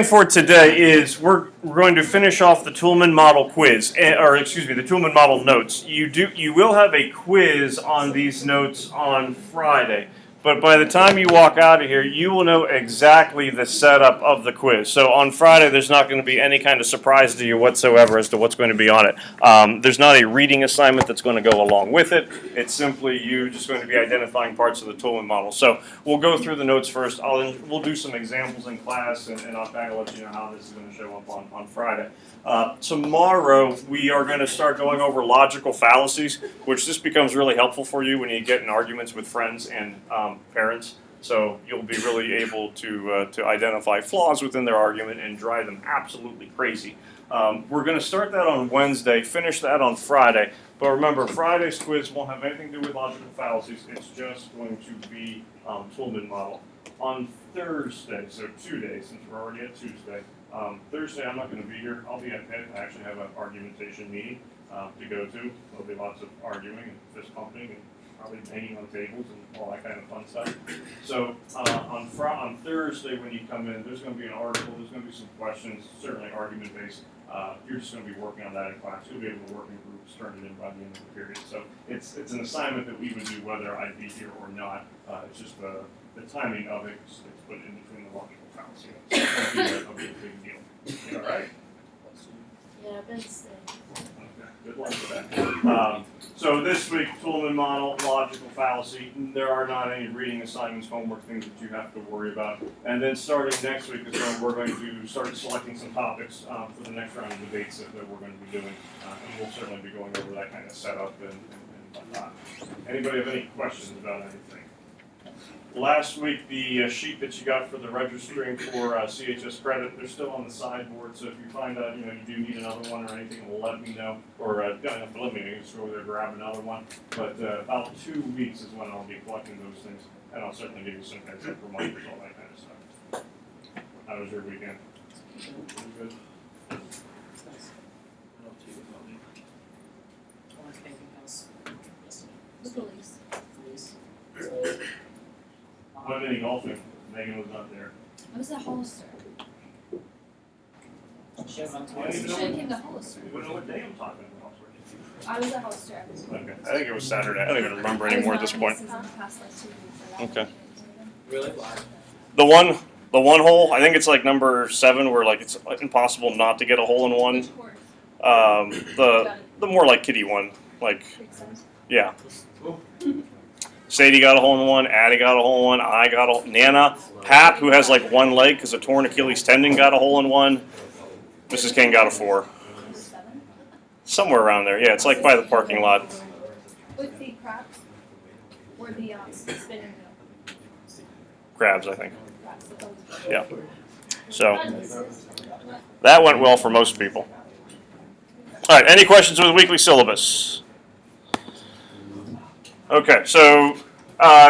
For today is we're going to finish off the Toulmin model quiz, or excuse me, the Toulmin model notes. You will have a quiz on these notes on Friday, but by the time you walk out of here, you will know exactly the setup of the quiz. So on Friday, there's not going to be any kind of surprise to you whatsoever as to what's going to be on it. There's not a reading assignment that's going to go along with it. It's simply you just going to be identifying parts of the Toulmin model. So we'll go through the notes first. We'll do some examples in class, and I'll kind of let you know how this is going to show up on Friday. Tomorrow, we are going to start going over logical fallacies, which this becomes really helpful for you when you get in arguments with friends and parents. So you'll be really able to identify flaws within their argument and drive them absolutely crazy. We're going to start that on Wednesday, finish that on Friday. But remember, Friday's quiz won't have anything to do with logical fallacies. It's just going to be Toulmin model. On Thursday, so 2 days, since we're already at Tuesday, Thursday I'm not going to be here. I'll be at Pitt. I actually have an argumentation meeting to go to. There'll be lots of arguing and fist pumping and probably banging on tables and all that kind of fun stuff. So on Thursday when you come in, there's going to be an article, there's going to be some questions, certainly argument based. You're just going to be working on that in class. You'll be able to work in groups, turn it in by the end of the period. So it's an assignment that we would do whether I'd be here or not. It's just the timing of it is put in between the logical fallacy. So it'll be a big deal. You all right? Yeah, I've been sick. Okay, good luck with that. So this week, Toulmin model, logical fallacy. There are not any reading assignments, homework, things that you have to worry about. And then starting next week is when we're going to start selecting some topics for the next round of debates that we're going to be doing. And we'll certainly be going over that kind of setup and whatnot. Anybody have any questions about anything? Last week, the sheet that you got for the registering for CHS credit, they're still on the sideboard. So if you find out, you do need another one or anything, let me know. Or don't have to let me know. You just go over there, grab another one. But about 2 weeks is when I'll be collecting those things, and I'll certainly give you some heads up reminders, all that kind of stuff. How was your weekend? Good. What any golfing? Megan was not there. I was at Hollister. I don't You even should have know came to Hollister. what day I'm talking about. I was at Hollister. Okay, I think it was Saturday. I don't even remember anymore at this point. Okay. Really? The one hole, I think it's like number 7, where like it's impossible not to get a hole in one. The more like kiddie one, like yeah. Sadie got a hole in one, Addie got a hole in one, I got a Nana, Pap, who has like one leg because a torn Achilles tendon, got a hole in one. Mrs. King got a 4. Somewhere around there, yeah. It's like by the parking lot. With the crabs or the spinning wheel? Crabs, I think. Yeah. So that went well for most people. All right. Any questions with the weekly syllabus? Okay, so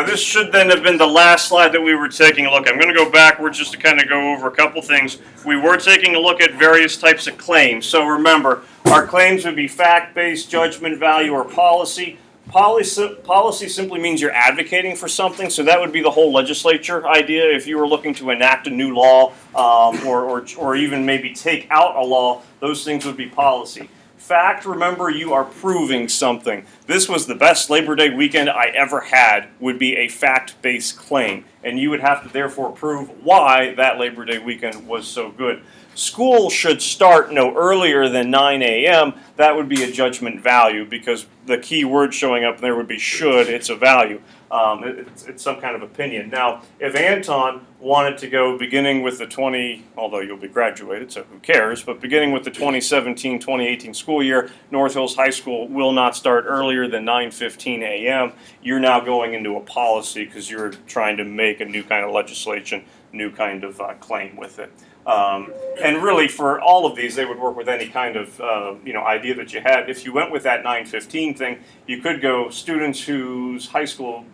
this should then have been the last slide that we were taking a look at. I'm going to go backwards just to kind of go over a couple things. We were taking a look at various types of claims. So remember, our claims would be fact-based, judgment, value, or policy. Policy simply means you're advocating for something, so that would be the whole legislature idea. If you were looking to enact a new law or even maybe take out a law, those things would be policy. Fact, remember, you are proving something. This was the best Labor Day weekend I ever had, would be a fact-based claim. And you would have to therefore prove why that Labor Day weekend was so good. School should start no earlier than 9 a.m. That would be a judgment value, because the key word showing up there would be should. It's a value. It's some kind of opinion. Now, if Anton wanted to go beginning with the although you'll be graduated, so who cares, but beginning with the 2017-2018 school year, North Hills High School will not start earlier than 9:15 a.m. You're now going into a policy because you're trying to make a new kind of legislation, new kind of claim with it. And really, for all of these, they would work with any kind of idea that you had. If you went with that 9:15 thing, you could go students whose high school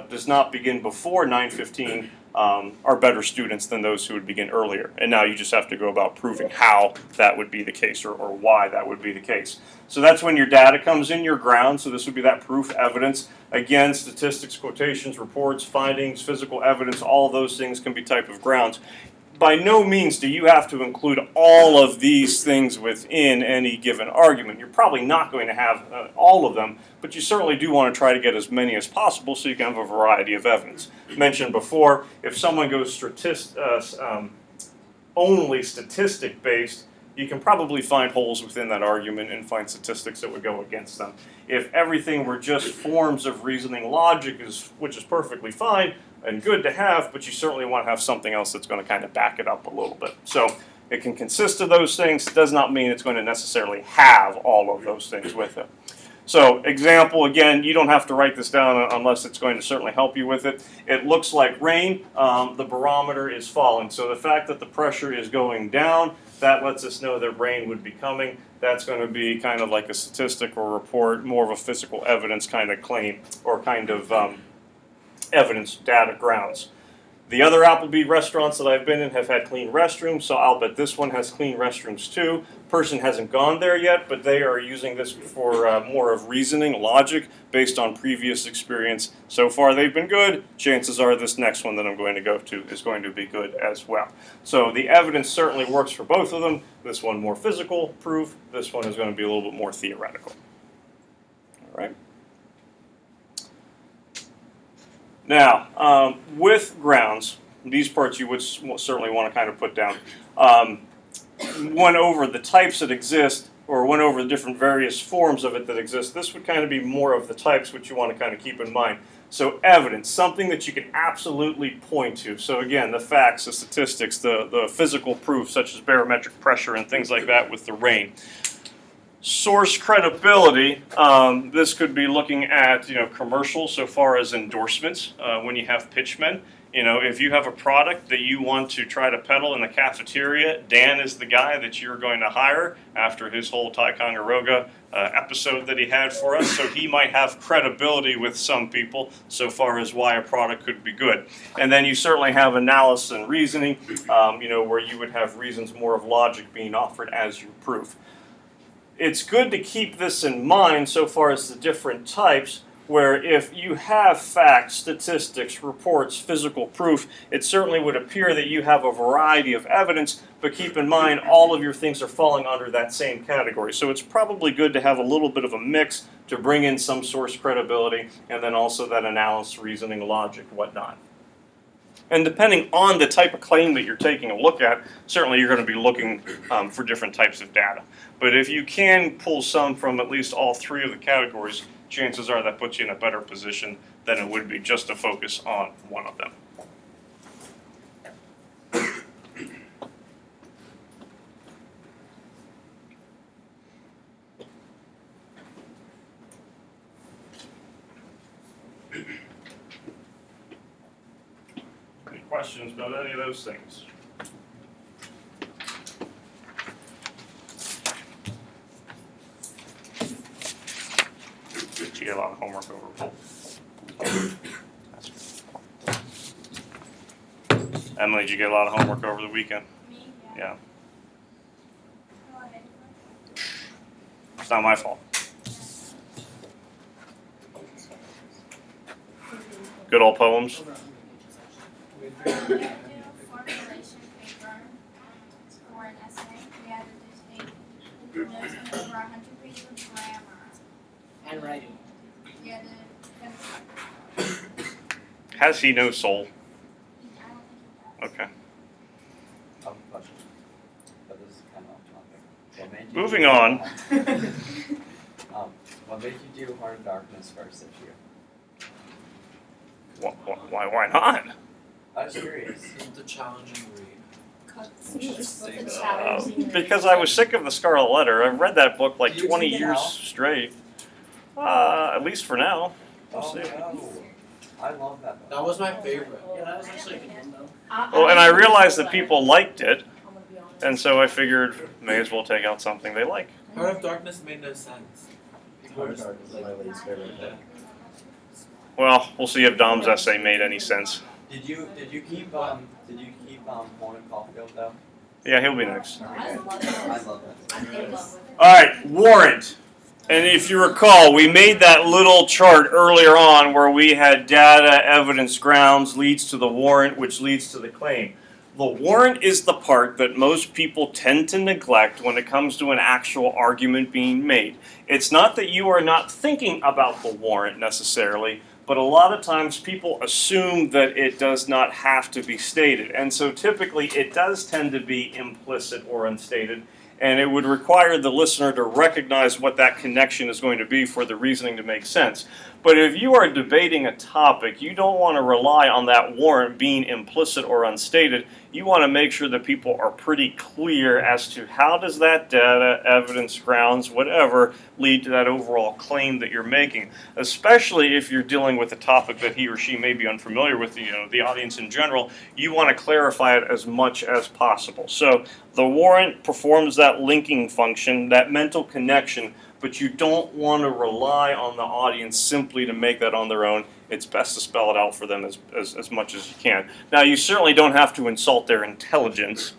does not begin before 9:15 are better students than those who would begin earlier. And now you just have to go about proving how that would be the case, or why that would be the case. So that's when your data comes in, your ground. So this would be that proof, evidence. Again, statistics, quotations, reports, findings, physical evidence, all of those things can be type of grounds. by no means do you have to include all of these things within any given argument. You're probably not going to have all of them, but you certainly do want to try to get as many as possible so you can have a variety of evidence. Mentioned before, if someone goes only statistic-based, you can probably find holes within that argument and find statistics that would go against them. If everything were just forms of reasoning logic, which is perfectly fine and good to have, but you certainly want to have something else that's going to kind of back it up a little bit. So it can consist of those things, does not mean it's going to necessarily have all of those things with it. So, example, again, you don't have to write this down unless it's going to certainly help you with it. It looks like rain. The barometer is falling. So the fact that the pressure is going down, that lets us know that rain would be coming. That's going to be kind of like a statistic or report, more of a physical evidence kind of claim or kind of evidence data grounds. The other Applebee's restaurants that I've been in have had clean restrooms, so I'll bet this one has clean restrooms too. Person hasn't gone there yet, but they are using this for more of reasoning, logic, based on previous experience. So far they've been good. Chances are this next one that I'm going to go to is going to be good as well. So the evidence certainly works for both of them. This one more physical proof. This one is going to be a little bit more theoretical. All right. Now, with grounds, these parts you would certainly want to kind of put down. Went over the types that exist, or went over the different various forms of it that exist. This would kind of be more of the types which you want to kind of keep in mind. So evidence, something that you can absolutely point to. So again, the facts, the statistics, the physical proof, such as barometric pressure and things like that with the rain. Source credibility, this could be looking at commercials so far as endorsements when you have pitchmen. If you have a product that you want to try to peddle in the cafeteria, Dan is the guy that you're going to hire after his whole Ticonderoga episode that he had for us. So he might have credibility with some people so far as why a product could be good. And then you certainly have analysis and reasoning, where you would have reasons more of logic being offered as your proof. It's good to keep this in mind so far as the different types, where if you have facts, statistics, reports, physical proof, it certainly would appear that you have a variety of evidence, but keep in mind all of your things are falling under that same category. So it's probably good to have a little bit of a mix to bring in some source credibility and then also that analysis, reasoning, logic, whatnot. And depending on the type of claim that you're taking a look at, certainly you're going to be looking for different types of data. But if you can pull some from at least all three of the categories, chances are that puts you in a better position than it would be just to focus on one of them. Any questions about any of those things? You get a lot of homework over. Emily, did you get a lot of homework over the weekend? Me? Yeah. Go ahead. It's not my fault. Good old poems. We had to do a formulation paper for an essay. We had to do notes on over 100 pages of grammar. Handwriting. We had to Has he no soul? I don't think he does. Okay. I have a question, but this is kind of off topic. What made you Moving do- on. What made you do Heart of Darkness first this year? Why not? I was curious. It's a challenging read. Because I was sick of the Scarlet Letter. I've read that book like Do you 20 think it years helped? straight. At least for now. We'll Oh see. no, I love that book. That was my favorite. Yeah, that was actually a good one though. Well, and I realized that people liked it, and so I figured may as well take out something they like. Heart of Darkness made no sense. Heart of Darkness is my least favorite book. Well, we'll see if Dom's essay made any sense. Did you keep Warren Caulfield though? Yeah, he'll be next. I love that. All right, warrant. And if you recall, we made that little chart earlier on where we had data, evidence, grounds leads to the warrant, which leads to the claim. The warrant is the part that most people tend to neglect when it comes to an actual argument being made. It's not that you are not thinking about the warrant necessarily, but a lot of times people assume that it does not have to be stated. And so typically it does tend to be implicit or unstated, and it would require the listener to recognize what that connection is going to be for the reasoning to make sense. But if you are debating a topic, you don't want to rely on that warrant being implicit or unstated. You want to make sure that people are pretty clear as to how does that data, evidence, grounds, whatever, lead to that overall claim that you're making, especially if you're dealing with a topic that he or she may be unfamiliar with, the audience in general. You want to clarify it as much as possible. So the warrant performs that linking function, that mental connection, but you don't want to rely on the audience simply to make that on their own. It's best to spell it out for them as much as you can. Now, you certainly don't have to insult their intelligence,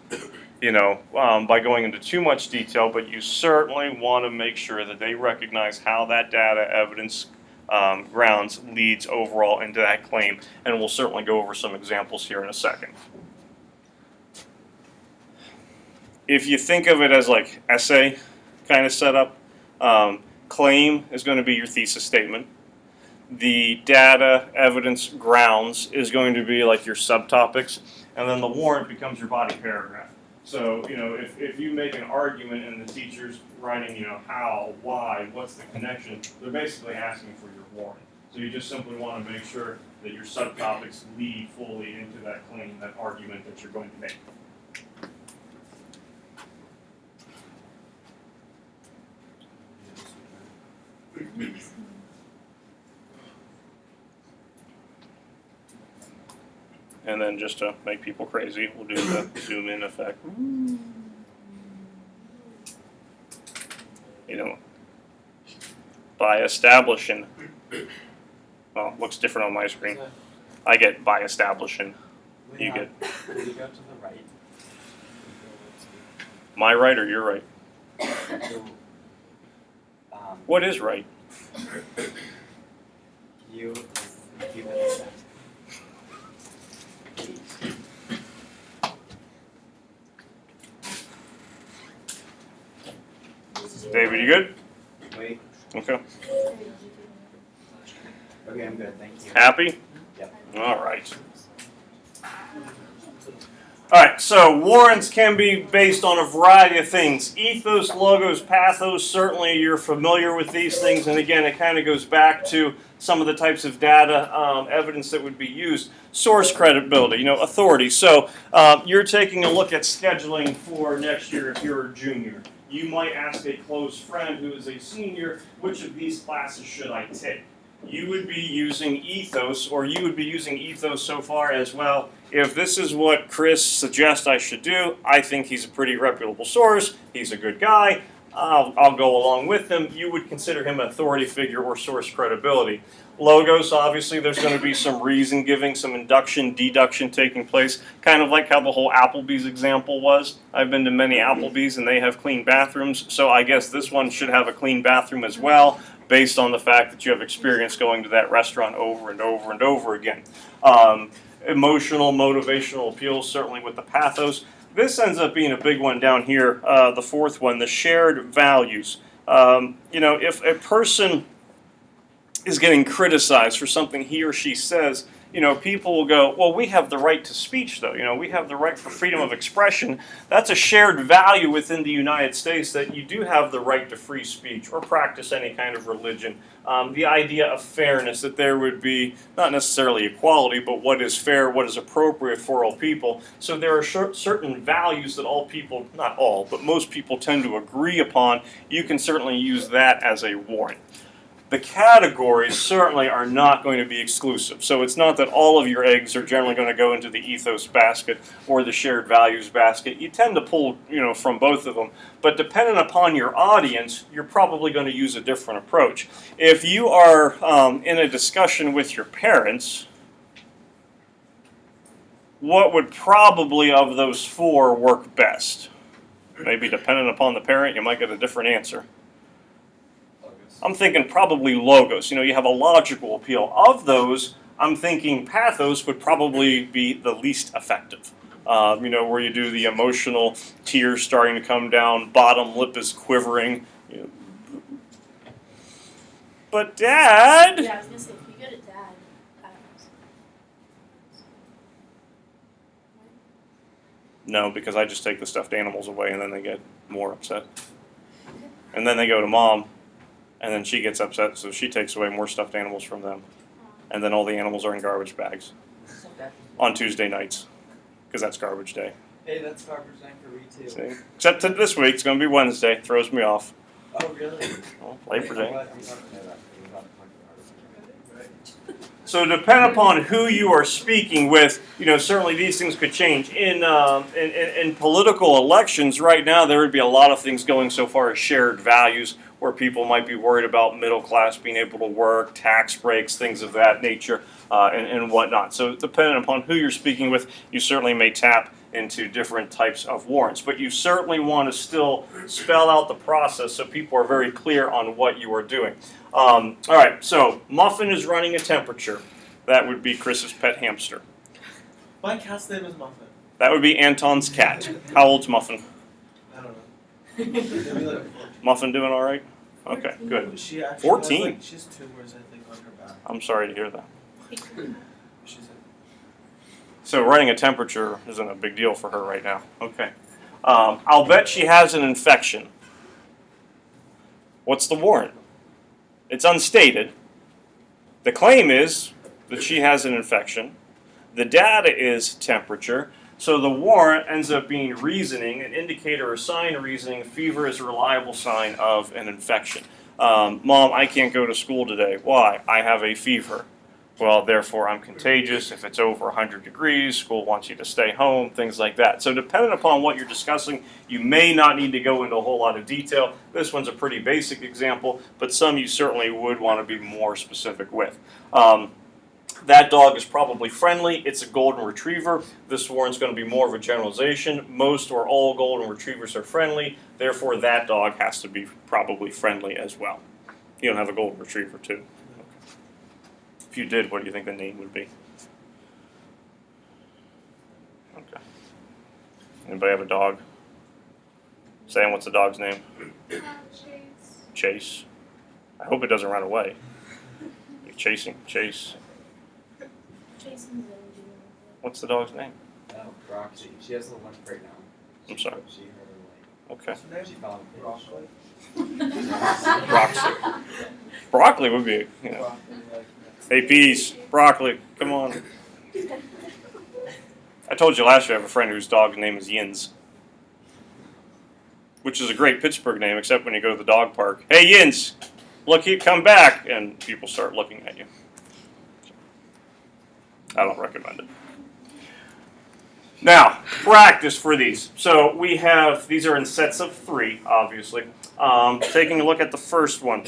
by going into too much detail, but you certainly want to make sure that they recognize how that data, evidence, grounds leads overall into that claim, and we'll certainly go over some examples here in a second. If you think of it as like essay kind of setup, claim is going to be your thesis statement. The data, evidence, grounds is going to be like your subtopics, and then the warrant becomes your body paragraph. So, if you make an argument and the teacher's writing, how, why, what's the connection, they're basically asking for your warrant. So you just simply want to make sure that your subtopics lead fully into that claim, that argument that you're going to make. And then just to make people crazy, we'll do the zoom in effect. By establishing, well, it looks different on my screen. I get by establishing. You get. Will you go to the right? My right or your right? What is right? You keep it like David, you good? Wait. Okay. Okay, I'm good, thank you. Happy? Yep. All right. All right, so warrants can be based on a variety of things. Ethos, logos, pathos, certainly you're familiar with these things. And again, it kind of goes back to some of the types of data, evidence that would be used. Source credibility, authority. So you're taking a look at scheduling for next year if you're a junior. You might ask a close friend who is a senior, which of these classes should I take? You would be using ethos, or you would be using ethos so far as, well, if this is what Chris suggests I should do, I think he's a pretty reputable source, he's a good guy, I'll go along with him. You would consider him an authority figure or source credibility. Logos, obviously, there's going to be some reason giving, some induction, deduction taking place, kind of like how the whole Applebee's example was. I've been to many Applebee's and they have clean bathrooms, so I guess this one should have a clean bathroom as well, based on the fact that you have experience going to that restaurant over and over and over again. Emotional, motivational appeal, certainly with the pathos. This ends up being a big one down here, the fourth one, the shared values. If a person is getting criticized for something he or she says, people will go, well, we have the right to speech, though. We have the right for freedom of expression. That's a shared value within the United States, that you do have the right to free speech or practice any kind of religion. The idea of fairness, that there would be not necessarily equality, but what is fair, what is appropriate for all people. So there are certain values that all people, not all, but most people tend to agree upon. You can certainly use that as a warrant. The categories certainly are not going to be exclusive. So it's not that all of your eggs are generally going to go into the ethos basket or the shared values basket. You tend to pull, from both of them. But depending upon your audience, you're probably going to use a different approach. If you are in a discussion with your parents, what would probably of those four work best? Maybe depending upon the parent, you might get a different answer. I'm thinking probably logos. You have a logical appeal. Of those, I'm thinking pathos would probably be the least effective. Where you do the emotional tears starting to come down, bottom lip is quivering. But Dad. Yeah, I was gonna say, if you go to Dad, No, because I just take the stuffed animals away and then they get more upset. And then they go to Mom, and then she gets upset, so she takes away more stuffed animals from them. And then all the animals are in garbage bags on Tuesday nights, because that's garbage day. Hey, that's garbage night for retail. See? Except that this week, it's going to be Wednesday. Throws me off. Oh, really? Well, Labor Day. I'm glad to know that. We're about to talk about it. So depending upon who you are speaking with, certainly these things could change. In political elections right now, there would be a lot of things going so far as shared values, where people might be worried about middle class being able to work, tax breaks, things of that nature, and whatnot. So depending upon who you're speaking with, you certainly may tap into different types of warrants. But you certainly want to still spell out the process so people are very clear on what you are doing. All right, so Muffin is running a temperature. That would be Chris's pet hamster. My cat's name is Muffin. That would be Anton's cat. How old's Muffin? I don't know. Maybe like 14. Muffin doing all right? Okay, good. She actually 14? She has tumors, I think, on her back. I'm sorry to hear that. She's So running a temperature isn't a big deal for her right now. Okay. I'll bet she has an infection. What's the warrant? It's unstated. The claim is that she has an infection. The data is temperature. So the warrant ends up being reasoning, an indicator or sign reasoning. Fever is a reliable sign of an infection. Mom, I can't go to school today. Why? I have a fever. Well, therefore, I'm contagious. If it's over 100 degrees, school wants you to stay home, things like that. So depending upon what you're discussing, you may not need to go into a whole lot of detail. This one's a pretty basic example, but some you certainly would want to be more specific with. That dog is probably friendly. It's a golden retriever. This warrant's going to be more of a generalization. Most or all golden retrievers are friendly. Therefore, that dog has to be probably friendly as well. You don't have a golden retriever, too. If you did, what do you think the name would be? Okay. Anybody have a dog? Sam, what's the dog's name? Chase. Chase. I hope it doesn't run away. You're chasing Chase. Jason's What's the dog's name? Oh, Roxy. She has a limp right now. I'm sorry. She hurt her Okay. leg. She fell on broccoli. Broccoli. Broccoli would be, Broccoli, like, Hey, peas, broccoli, come on. I told you last year I have a friend whose dog's name is Yins, which is a great Pittsburgh name, except when you go to the dog park. Hey, Yins, look, come back, and people start looking at you. I don't recommend it. Now, practice for these. So we have, these are in sets of 3, obviously. Taking a look at the first one.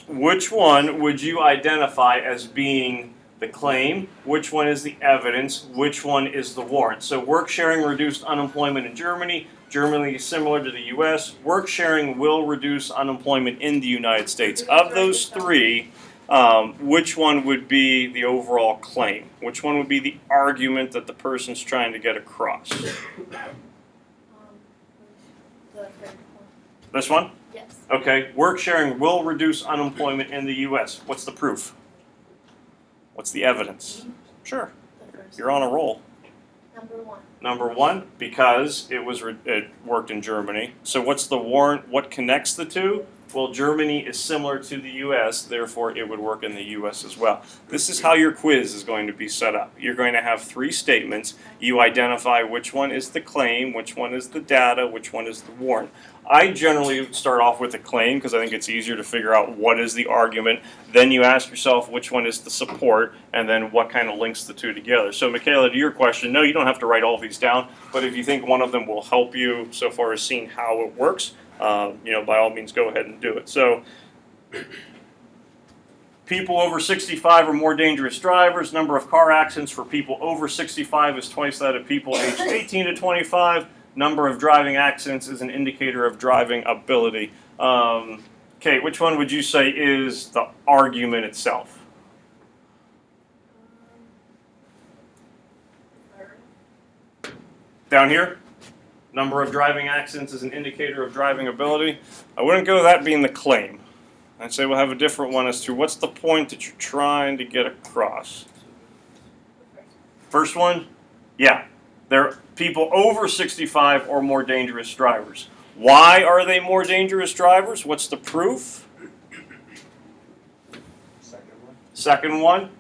Which one would you identify as being the claim? Which one is the evidence? Which one is the warrant? So work sharing reduced unemployment in Germany. Germany is similar to the U.S. Work sharing will reduce unemployment in the United States. Of those 3, which one would be the overall claim? Which one would be the argument that the person's trying to get across? the third one. This one? Yes. Okay, work sharing will reduce unemployment in the U.S. What's the proof? What's the evidence? Sure, The first you're on a roll. Number 1. Number 1, because it worked in Germany. So what's the warrant? What connects the two? Well, Germany is similar to the U.S., therefore it would work in the U.S. as well. This is how your quiz is going to be set up. You're going to have 3 statements. You identify which one is the claim, which one is the data, which one is the warrant. I generally start off with a claim because I think it's easier to figure out what is the argument. Then you ask yourself which one is the support, and then what kind of links the two together. So, Michaela, to your question, no, you don't have to write all these down, but if you think one of them will help you so far as seeing how it works, by all means, go ahead and do it. So, people over 65 are more dangerous drivers. Number of car accidents for people over 65 is twice that of people aged 18 to 25. Number of driving accidents is an indicator of driving ability. Okay, which one would you say is the argument itself? Third. Down here, number of driving accidents is an indicator of driving ability. I wouldn't go with that being the claim. I'd say we'll have a different one as to what's the point that you're trying to get across. First one, yeah, they're people over 65 or more dangerous drivers. Why are they more dangerous drivers? What's the proof? Second one,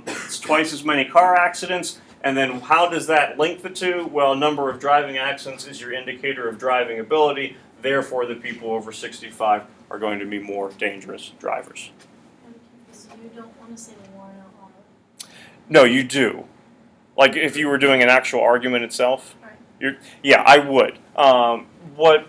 it's twice as many car accidents. And then how does that link the two? Well, number of driving accidents is your indicator of driving ability. Therefore, the people over 65 are going to be more dangerous drivers. So you don't want to say the warrant out loud. No, you do. Like if you were doing an actual argument itself. Right. Yeah, I would. What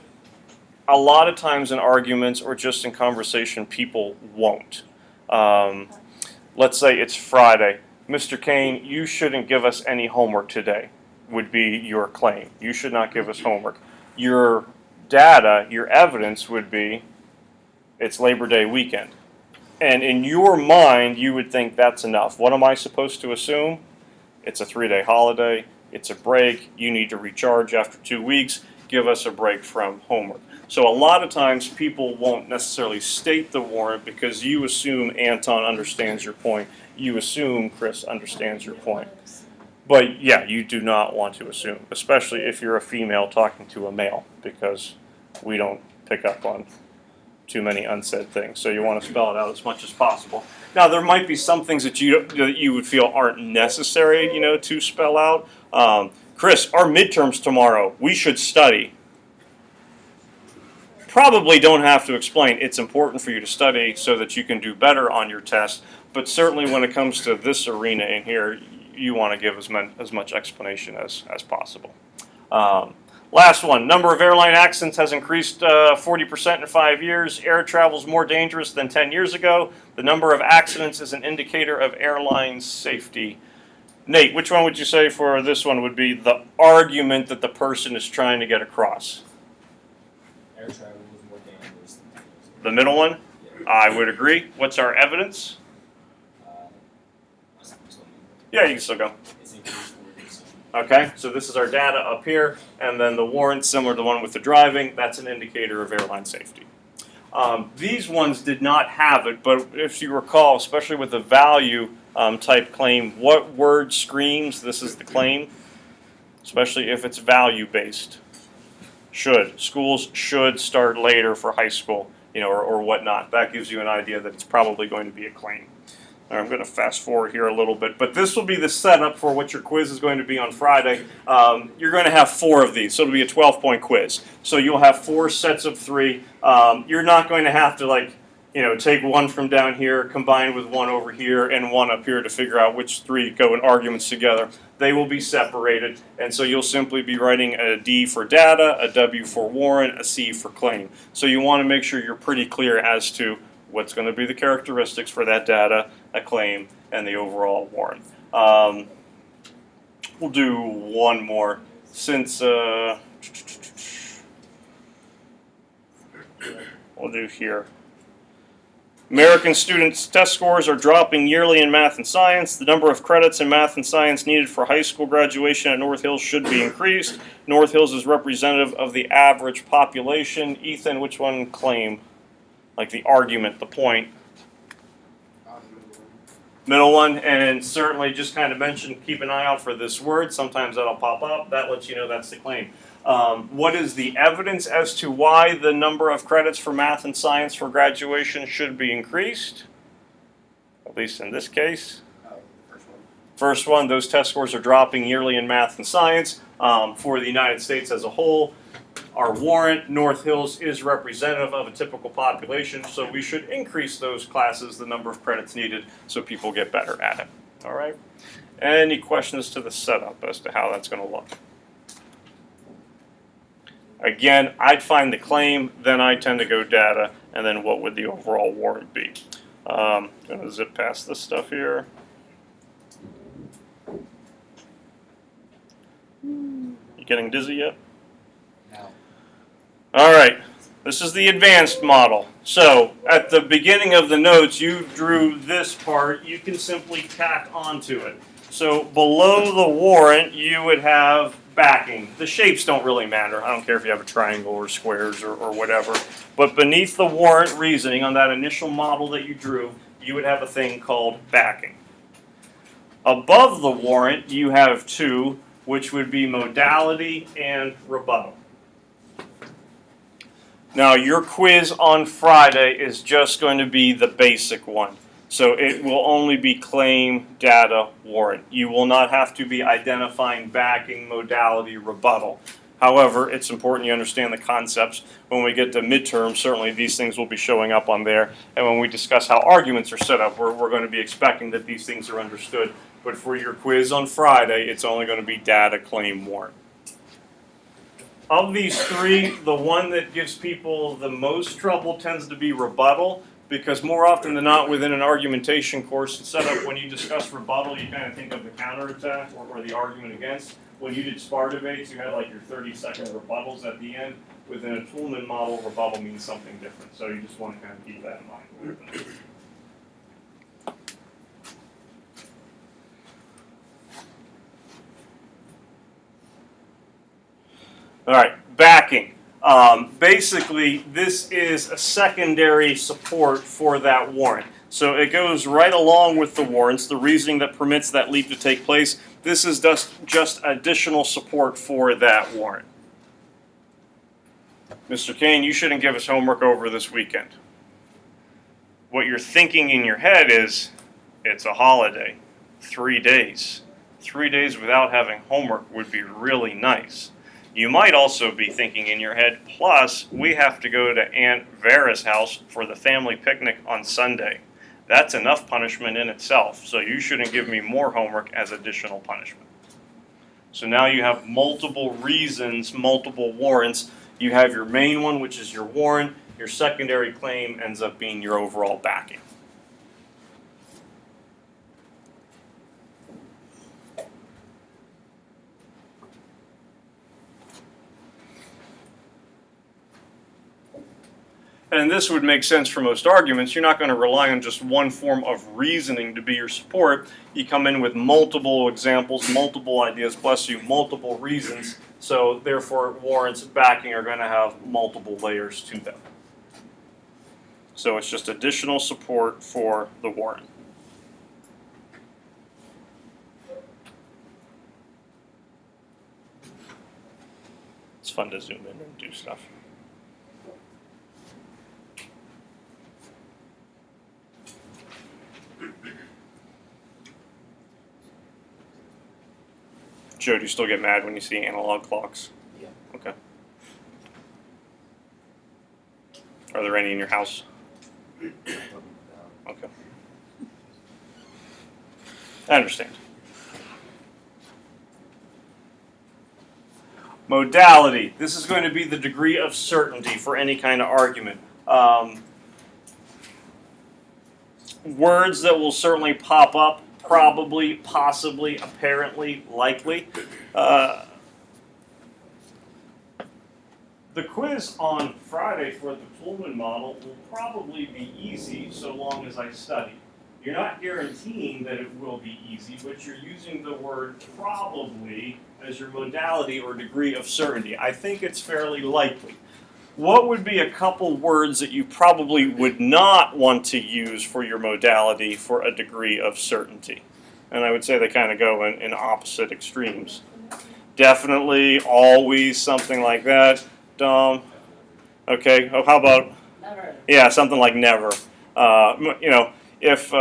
a lot of times in arguments or just in conversation, people won't. Let's say it's Friday. Mr. Kane, you shouldn't give us any homework today, would be your claim. You should not give us homework. Your data, your evidence would be, it's Labor Day weekend. And in your mind, you would think that's enough. What am I supposed to assume? It's a 3-day holiday. It's a break. You need to recharge after 2 weeks. Give us a break from homework. So a lot of times people won't necessarily state the warrant because you assume Anton understands your point. You assume Chris understands your point. But yeah, you do not want to assume, especially if you're a female talking to a male, because we don't pick up on too many unsaid things. So you want to spell it out as much as possible. Now there might be some things that you would feel aren't necessary, to spell out. Chris, our midterms tomorrow. We should study. Probably don't have to explain. It's important for you to study so that you can do better on your test. But certainly when it comes to this arena in here, you want to give as much explanation as possible. Last one, number of airline accidents has increased 40% in 5 years. Air travel is more dangerous than 10 years ago. The number of accidents is an indicator of airline safety. Nate, which one would you say for this one would be the argument that the person is trying to get across? Air travel was more dangerous than 10 years ago. The middle one? Yeah. I would agree. What's our evidence? Yeah, you can still go. It's increased 40%. Okay, so this is our data up here, and then the warrant, similar to the one with the driving, that's an indicator of airline safety. These ones did not have it, but if you recall, especially with the value type claim, what word screams this is the claim? Especially if it's value-based. Should. Schools should start later for high school, or whatnot. That gives you an idea that it's probably going to be a claim. All right, I'm going to fast forward here a little bit, but this will be the setup for what your quiz is going to be on Friday. You're going to have 4 of these, so it'll be a 12-point quiz. So you'll have 4 sets of 3. You're not going to have to take one from down here, combine with one over here, and one up here to figure out which 3 go in arguments together. They will be separated, and so you'll simply be writing a D for data, a W for warrant, a C for claim. So you want to make sure you're pretty clear as to what's going to be the characteristics for that data, a claim, and the overall warrant. We'll do one more since we'll do here. American students' test scores are dropping yearly in math and science. The number of credits in math and science needed for high school graduation at North Hills should be increased. North Hills is representative of the average population. Ethan, which one claim? Like the argument, the point. Middle one, and certainly just kind of mention, keep an eye out for this word. Sometimes that'll pop up. That lets you know that's the claim. What is the evidence as to why the number of credits for math and science for graduation should be increased? At least in this case. First one, those test scores are dropping yearly in math and science for the United States as a whole. Our warrant, North Hills, is representative of a typical population, so we should increase those classes, the number of credits needed, so people get better at it. All right? Any questions to the setup as to how that's going to look? Again, I'd find the claim, then I tend to go data, and then what would the overall warrant be? Going to zip past this stuff here. You getting dizzy yet? No. All right, this is the advanced model. So at the beginning of the notes, you drew this part. You can simply tack onto it. So below the warrant, you would have backing. The shapes don't really matter. I don't care if you have a triangle or squares or whatever. But beneath the warrant reasoning on that initial model that you drew, you would have a thing called backing. Above the warrant, you have two, which would be modality and rebuttal. Now, your quiz on Friday is just going to be the basic one. So it will only be claim, data, warrant. You will not have to be identifying backing, modality, rebuttal. However, it's important you understand the concepts. When we get to midterms, certainly these things will be showing up on there. And when we discuss how arguments are set up, we're going to be expecting that these things are understood. But for your quiz on Friday, it's only going to be data, claim, warrant. Of these three, the one that gives people the most trouble tends to be rebuttal, because more often than not within an argumentation course and setup, when you discuss rebuttal, you kind of think of the counterattack or the argument against. When you did spar debates, you had like your 30-second rebuttals at the end. Within a Toulmin model, rebuttal means something different, so you just want to kind of keep that in mind. All right, backing. Basically, this is a secondary support for that warrant. So it goes right along with the warrants, the reasoning that permits that leap to take place. This is just additional support for that warrant. Mr. Kane, you shouldn't give us homework over this weekend. What you're thinking in your head is, it's a holiday, 3 days. 3 days without having homework would be really nice. You might also be thinking in your head, plus, we have to go to Aunt Vera's house for the family picnic on Sunday. That's enough punishment in itself, so you shouldn't give me more homework as additional punishment. So now you have multiple reasons, multiple warrants. You have your main one, which is your warrant. Your secondary claim ends up being your overall backing. And this would make sense for most arguments. You're not going to rely on just one form of reasoning to be your support. You come in with multiple examples, multiple ideas, plus you multiple reasons. So therefore, warrants backing are going to have multiple layers to them. So it's just additional support for the warrant. It's fun to zoom in and do stuff. Joe, do you still get mad when you see analog clocks? Yeah. Okay. Are there any in your house? Okay. I understand. Modality. This is going to be the degree of certainty for any kind of argument. Words that will certainly pop up. Probably, possibly, apparently, likely. The quiz on Friday for the Toulmin model will probably be easy so long as I study. You're not guaranteeing that it will be easy, but you're using the word probably as your modality or degree of certainty. I think it's fairly likely. What would be a couple words that you probably would not want to use for your modality for a degree of certainty? And I would say they kind of go in opposite extremes. Definitely, always, something like that. Okay, how about? Never. Yeah, something like never. If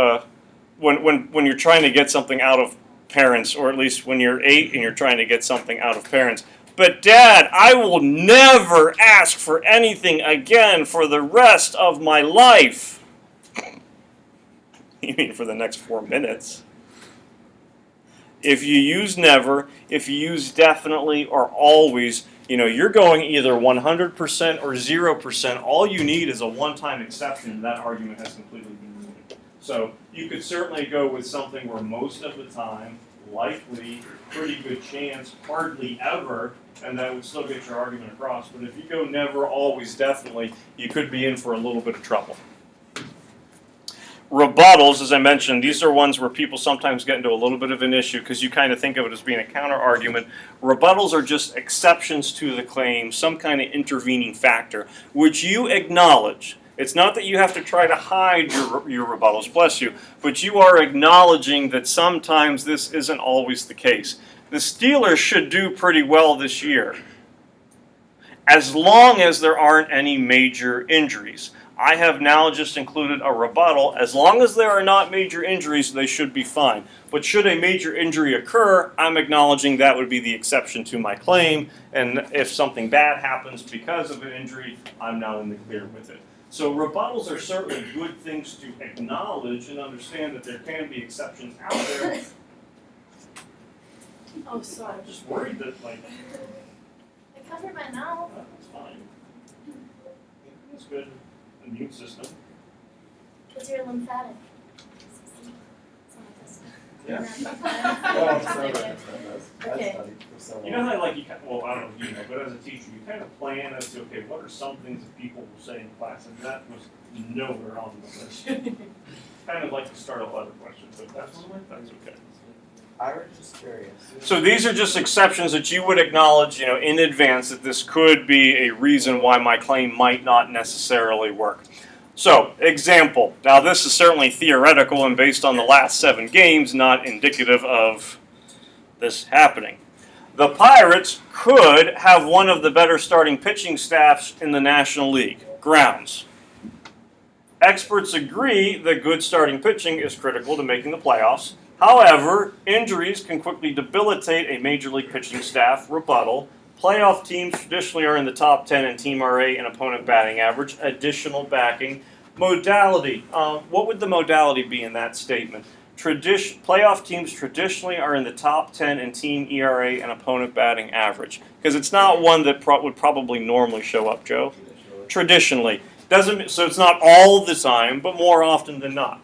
when you're trying to get something out of parents, or at least when you're 8 and you're trying to get something out of parents. But Dad, I will never ask for anything again for the rest of my life. You mean for the next 4 minutes? If you use never, if you use definitely or always, you're going either 100% or 0%. All you need is a one-time exception, and that argument has completely been ruined. So you could certainly go with something where most of the time, likely, pretty good chance, hardly ever, and that would still get your argument across. But if you go never, always, definitely, you could be in for a little bit of trouble. Rebuttals, as I mentioned, these are ones where people sometimes get into a little bit of an issue because you kind of think of it as being a counter argument. Rebuttals are just exceptions to the claim, some kind of intervening factor, which you acknowledge. It's not that you have to try to hide your rebuttals, bless you, but you are acknowledging that sometimes this isn't always the case. The Steelers should do pretty well this year, as long as there aren't any major injuries. I have now just included a rebuttal. As long as there are not major injuries, they should be fine. But should a major injury occur, I'm acknowledging that would be the exception to my claim. And if something bad happens because of an injury, I'm now in the clear with it. So rebuttals are certainly good things to acknowledge and understand that there can be exceptions out there. Oh, sorry. I'm just worried that, like, I covered my mouth. that's fine. That's good. Immune system. Because you're lymphatic. Yeah. Oh, sorry. Okay. You know how, like, well, I don't know if you know, but as a teacher, you kind of plan as to, okay, what are some things that people will say in class, and that was nowhere on the list. Kind of like to start a lot of questions, but that's okay. I was just curious. So these are just exceptions that you would acknowledge, in advance that this could be a reason why my claim might not necessarily work. So, example. Now this is certainly theoretical and based on the last 7 games, not indicative of this happening. The Pirates could have one of the better starting pitching staffs in the National League. Grounds. Experts agree that good starting pitching is critical to making the playoffs. However, injuries can quickly debilitate a major league pitching staff. Rebuttal. Playoff teams traditionally are in the top 10 in team RA and opponent batting average. Additional backing. Modality. What would the modality be in that statement? Playoff teams traditionally are in the top 10 in team ERA and opponent batting average. Because it's not one that would probably normally show up, Joe. Traditionally. So it's not all the time, but more often than not.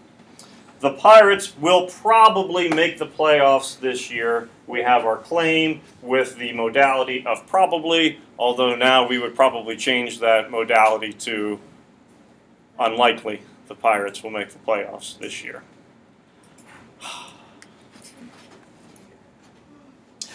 The Pirates will probably make the playoffs this year. We have our claim with the modality of probably, although now we would probably change that modality to unlikely the Pirates will make the playoffs this year.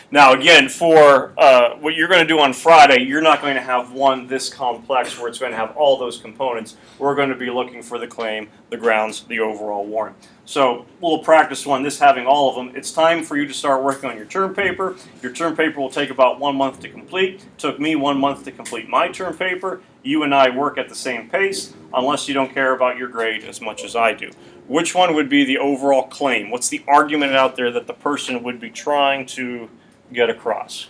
Now, again, for what you're going to do on Friday, you're not going to have one this complex where it's going to have all those components. We're going to be looking for the claim, the grounds, the overall warrant. So, a little practice on this having all of them. It's time for you to start working on your term paper. Your term paper will take about 1 month to complete. It took me 1 month to complete my term paper. You and I work at the same pace, unless you don't care about your grade as much as I do. Which one would be the overall claim? What's the argument out there that the person would be trying to get across?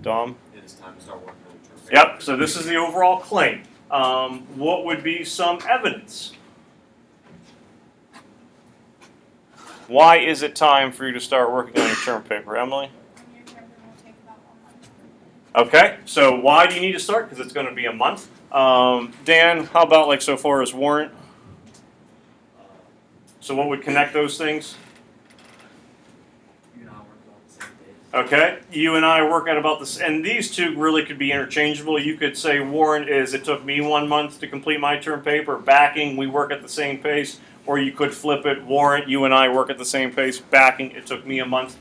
Dom? It is time to start working on your term paper. Yep, so this is the overall claim. What would be some evidence? Why is it time for you to start working on your term paper, Emily? And your term will take about 1 month. Okay, so why do you need to start? Because it's going to be a month. Dan, how about like so far as warrant? So what would connect those things? You and I work on the same days. Okay, you and I work at about this, and these two really could be interchangeable. You could say warrant is it took me 1 month to complete my term paper. Backing, we work at the same pace. Or you could flip it, warrant, you and I work at the same pace. Backing, it took me a month.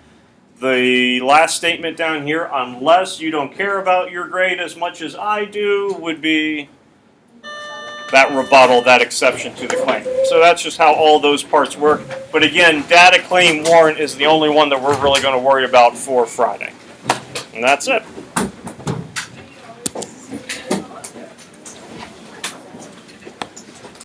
The last statement down here, unless you don't care about your grade as much as I do, would be that rebuttal, that exception to the claim. So that's just how all those parts work. But again, data claim warrant is the only one that we're really going to worry about for Friday. And that's it.